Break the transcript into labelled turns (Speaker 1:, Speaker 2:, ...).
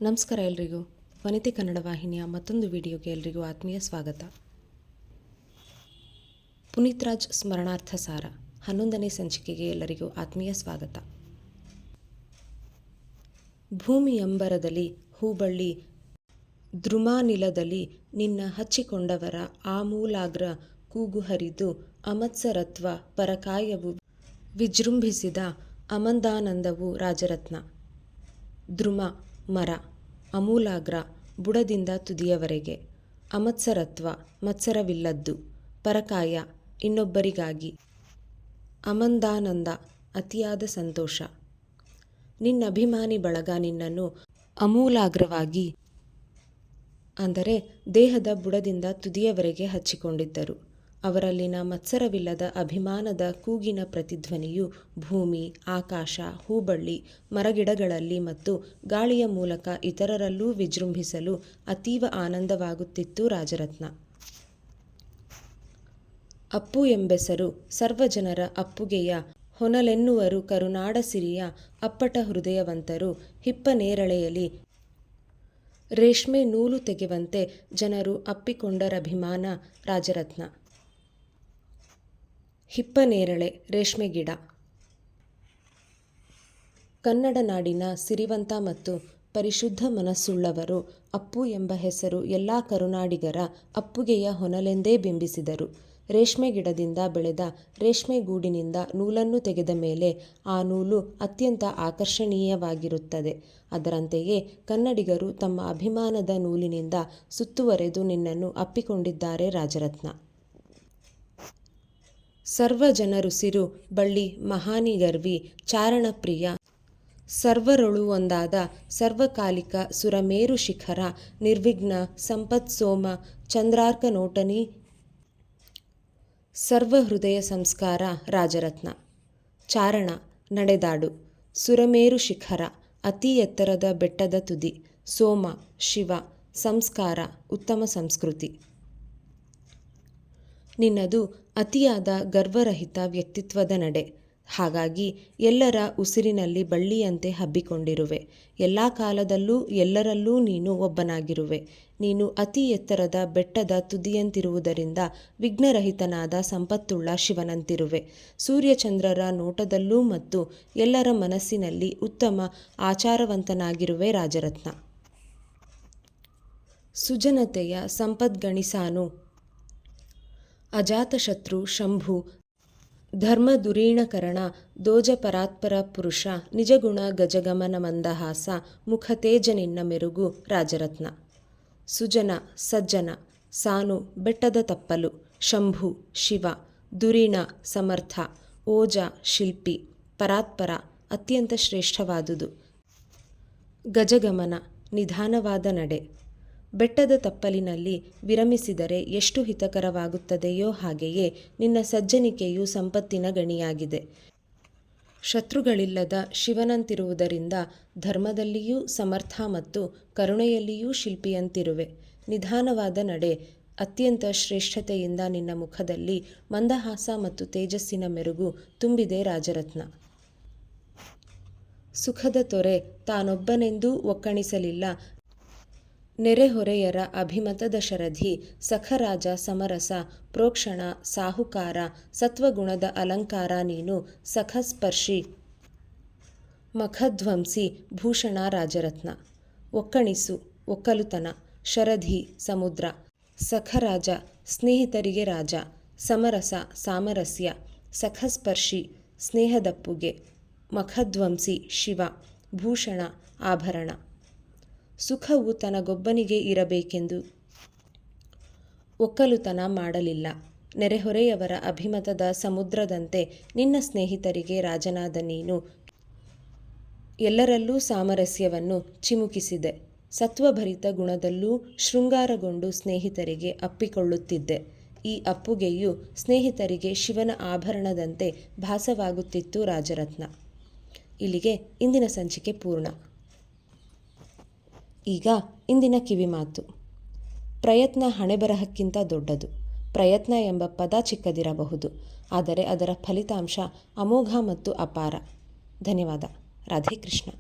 Speaker 1: ನಮಸ್ಕಾರ ಎಲ್ರಿಗೂ. ವನಿತೆ ಕನ್ನಡ ವಾಹಿನಿಯ ಮತ್ತೊಂದು ವಿಡಿಯೋಗೆ ಎಲ್ರಿಗೂ ಆತ್ಮೀಯ ಸ್ವಾಗತ. ಪುನೀತ್ ರಾಜ್ ಸ್ಮರಣಾರ್ಥ ಸಾರ 11ನೇ ಸಂಚಿಕೆಗೆ ಎಲ್ಲರಿಗೂ ಆತ್ಮೀಯ ಸ್ವಾಗತ. ಭೂಮಿಯಂಬರದಲ್ಲಿ ಹೂಬಳ್ಳಿ ದ್ರುಮಾನಿಲದಲ್ಲಿ ನಿನ್ನ ಹಚ್ಚಿಕೊಂಡವರ ಆಮೂಲಾಗ್ರ ಕೂಗು ಹರಿದು ಅಮತ್ಸರತ್ವ ಪರಕಾಯವು ವಿಜೃಂಭಿಸಿದ ಅಮಂದಾನಂದವು ರಾಜರತ್ನ. ದ್ರುಮ ಮರ, ಅಮೂಲಾಗ್ರ ಬುಡದಿಂದ ತುದಿಯವರೆಗೆ, ಅಮತ್ಸರತ್ವ ಮತ್ಸರವಿಲ್ಲದ್ದು, ಪರಕಾಯ ಇನ್ನೊಬ್ಬರಿಗಾಗಿ, ಅಮಂದಾನಂದ ಅತಿಯಾದ ಸಂತೋಷ. ನಿನ್ನಭಿಮಾನಿ ಬಳಗ ನಿನ್ನನ್ನು ಅಮೂಲಾಗ್ರವಾಗಿ ಅಂದರೆ ದೇಹದ ಬುಡದಿಂದ ತುದಿಯವರೆಗೆ ಹಚ್ಚಿಕೊಂಡಿದ್ದರು. ಅವರಲ್ಲಿನ ಮತ್ಸರವಿಲ್ಲದ ಅಭಿಮಾನದ ಕೂಗಿನ ಪ್ರತಿಧ್ವನಿಯು ಭೂಮಿ, ಆಕಾಶ, ಹೂಬಳ್ಳಿ, ಮರಗಿಡಗಳಲ್ಲಿ ಮತ್ತು ಗಾಳಿಯ ಮೂಲಕ ಇತರರಲ್ಲೂ ವಿಜೃಂಭಿಸಲು ಅತೀವ ಆನಂದವಾಗುತ್ತಿತ್ತು. ರಾಜರತ್ನ ಅಪ್ಪು ಎಂಬೆಸರು ಸರ್ವಜನರ ಅಪ್ಪುಗೆಯ ಹೊನಲೆನ್ನುವರು ಕರುನಾಡ ಸಿರಿಯ ಅಪ್ಪಟ ಹೃದಯವಂತರು. ಹಿಪ್ಪನೇರಳೆಯಲಿ ರೇಷ್ಮೆ ನೂಲು ತೆಗೆವಂತೆ ಜನರು ಅಪ್ಪಿಕೊಂಡರಭಿಮಾನ. ರಾಜರತ್ನ ಹಿಪ್ಪನೇರಳೆ ರೇಷ್ಮೆ ಗಿಡ. ಕನ್ನಡ ನಾಡಿನ ಸಿರಿವಂತ ಮತ್ತು ಪರಿಶುದ್ಧ ಮನಸ್ಸುಳ್ಳವರು ಅಪ್ಪು ಎಂಬ ಹೆಸರು ಎಲ್ಲ ಕರುನಾಡಿಗರ ಅಪ್ಪುಗೆಯ ಹೊನಲೆಂದೇ ಬಿಂಬಿಸಿದರು. ರೇಷ್ಮೆ ಗಿಡದಿಂದ ಬೆಳೆದ ರೇಷ್ಮೆ ಗೂಡಿನಿಂದ ನೂಲನ್ನು ತೆಗೆದ ಮೇಲೆ ಆ ನೂಲು ಅತ್ಯಂತ ಆಕರ್ಷಣೀಯವಾಗಿರುತ್ತದೆ. ಅದರಂತೆಯೇ ಕನ್ನಡಿಗರು ತಮ್ಮ ಅಭಿಮಾನದ ನೂಲಿನಿಂದ ಸುತ್ತುವರೆದು ನಿನ್ನನ್ನು ಅಪ್ಪಿಕೊಂಡಿದ್ದಾರೆ. ರಾಜರತ್ನ ಸರ್ವಜನರುಸಿರು ಬಳ್ಳಿ ಮಹಾನಿಗರ್ವಿ ಚಾರಣಪ್ರಿಯ ಸರ್ವರೊಳು ಒಂದಾದ ಸರ್ವಕಾಲಿಕ ಸುರಮೇರು ಶಿಖರ ನಿರ್ವಿಘ್ನ ಸಂಪತ್ಸೋಮ ಚಂದ್ರಾರ್ಕನೋಟನಿ ಸರ್ವಹೃದಯ ಸಂಸ್ಕಾರ. ರಾಜರತ್ನ ಚಾರಣ ನಡೆದಾಡು, ಸುರಮೇರು ಶಿಖರ ಅತಿ ಎತ್ತರದ ಬೆಟ್ಟದ ತುದಿ, ಸೋಮ ಶಿವ, ಸಂಸ್ಕಾರ ಉತ್ತಮ ಸಂಸ್ಕೃತಿ. ನಿನ್ನದು ಅತಿಯಾದ ಗರ್ವರಹಿತ ವ್ಯಕ್ತಿತ್ವದ ನಡೆ. ಹಾಗಾಗಿ ಎಲ್ಲರ ಉಸಿರಿನಲ್ಲಿ ಬಳ್ಳಿಯಂತೆ ಹಬ್ಬಿಕೊಂಡಿರುವೆ. ಎಲ್ಲ ಕಾಲದಲ್ಲೂ ಎಲ್ಲರಲ್ಲೂ ನೀನು ಒಬ್ಬನಾಗಿರುವೆ. ನೀನು ಅತಿ ಎತ್ತರದ ಬೆಟ್ಟದ ತುದಿಯಂತಿರುವುದರಿಂದ ವಿಘ್ನರಹಿತನಾದ ಸಂಪತ್ತುಳ್ಳ ಶಿವನಂತಿರುವೆ. ಸೂರ್ಯಚಂದ್ರರ ನೋಟದಲ್ಲೂ ಮತ್ತು ಎಲ್ಲರ ಮನಸ್ಸಿನಲ್ಲಿ ಉತ್ತಮ ಆಚಾರವಂತನಾಗಿರುವೆ. ರಾಜರತ್ನ ಸುಜನತೆಯ ಸಂಪದ್ಗಣಿಸಾನು ಅಜಾತಶತ್ರು ಶಂಭು ಧರ್ಮದುರೀಣಕರಣ ದೋಜ ಪರಾತ್ಪರ ಪುರುಷ ನಿಜಗುಣ ಗಜಗಮನ ಮಂದಹಾಸ ಮುಖತೇಜ ನಿನ್ನ ಮೆರುಗು. ರಾಜರತ್ನ ಸುಜನ ಸಜ್ಜನ, ಸಾನು ಬೆಟ್ಟದ ತಪ್ಪಲು, ಶಂಭು ಶಿವ, ದುರೀಣ ಸಮರ್ಥ, ಓಜ ಶಿಲ್ಪಿ, ಪರಾತ್ಪರ ಅತ್ಯಂತ ಶ್ರೇಷ್ಠವಾದುದು, ಗಜಗಮನ ನಿಧಾನವಾದ ನಡೆ. ಬೆಟ್ಟದ ತಪ್ಪಲಿನಲ್ಲಿ ವಿರಮಿಸಿದರೆ ಎಷ್ಟು ಹಿತಕರವಾಗುತ್ತದೆಯೋ ಹಾಗೆಯೇ ನಿನ್ನ ಸಜ್ಜನಿಕೆಯು ಸಂಪತ್ತಿನ ಗಣಿಯಾಗಿದೆ. ಶತ್ರುಗಳಿಲ್ಲದ ಶಿವನಂತಿರುವುದರಿಂದ ಧರ್ಮದಲ್ಲಿಯೂ ಸಮರ್ಥ ಮತ್ತು ಕರುಣೆಯಲ್ಲಿಯೂ ಶಿಲ್ಪಿಯಂತಿರುವೆ. ನಿಧಾನವಾದ ನಡೆ, ಅತ್ಯಂತ ಶ್ರೇಷ್ಠತೆಯಿಂದ ನಿನ್ನ ಮುಖದಲ್ಲಿ ಮಂದಹಾಸ ಮತ್ತು ತೇಜಸ್ಸಿನ ಮೆರುಗು ತುಂಬಿದೆ. ರಾಜರತ್ನ ಸುಖದ ತೊರೆ ತಾನೊಬ್ಬನೆಂದೂ ಒಕ್ಕಣಿಸಲಿಲ್ಲ. ನೆರೆಹೊರೆಯರ ಅಭಿಮತದ ಶರಧಿ, ಸಖರಾಜ ಸಮರಸ ಪ್ರೋಕ್ಷಣ ಸಾಹುಕಾರ ಸತ್ವಗುಣದ ಅಲಂಕಾರ ನೀನು. ಸಖಸ್ಪರ್ಶಿ ಮಖಧ್ವಂಸಿ ಭೂಷಣ. ರಾಜರತ್ನ ಒಕ್ಕಣಿಸು ಒಕ್ಕಲುತನ, ಶರಧಿ ಸಮುದ್ರ, ಸಖರಾಜ ಸ್ನೇಹಿತರಿಗೆ ರಾಜ, ಸಮರಸ ಸಾಮರಸ್ಯ, ಸಖಸ್ಪರ್ಶಿ ಸ್ನೇಹದಪ್ಪುಗೆ, ಮಖಧ್ವಂಸಿ ಶಿವ, ಭೂಷಣ ಆಭರಣ. ಸುಖವು ತನಗೊಬ್ಬನಿಗೆ ಇರಬೇಕೆಂದು ಒಕ್ಕಲುತನ ಮಾಡಲಿಲ್ಲ. ನೆರೆಹೊರೆಯವರ ಅಭಿಮತದ ಸಮುದ್ರದಂತೆ ನಿನ್ನ ಸ್ನೇಹಿತರಿಗೆ ರಾಜನಾದ ನೀನು ಎಲ್ಲರಲ್ಲೂ ಸಾಮರಸ್ಯವನ್ನು ಚಿಮುಕಿಸಿದೆ. ಸತ್ವಭರಿತ ಗುಣದಲ್ಲೂ ಶೃಂಗಾರಗೊಂಡು ಸ್ನೇಹಿತರಿಗೆ ಅಪ್ಪಿಕೊಳ್ಳುತ್ತಿದ್ದೆ. ಈ ಅಪ್ಪುಗೆಯು ಸ್ನೇಹಿತರಿಗೆ ಶಿವನ ಆಭರಣದಂತೆ ಭಾಸವಾಗುತ್ತಿತ್ತು. ರಾಜರತ್ನ ಇಲ್ಲಿಗೆ ಇಂದಿನ ಸಂಚಿಕೆ ಪೂರ್ಣ. ಈಗ ಇಂದಿನ ಕಿವಿಮಾತು. ಪ್ರಯತ್ನ ಹಣೆಬರಹಕ್ಕಿಂತ ದೊಡ್ಡದು. ಪ್ರಯತ್ನ ಎಂಬ ಪದ ಚಿಕ್ಕದಿರಬಹುದು, ಆದರೆ ಅದರ ಫಲಿತಾಂಶ ಅಮೋಘ ಮತ್ತು ಅಪಾರ. ಧನ್ಯವಾದ. ರಾಧೇ ಕೃಷ್ಣ.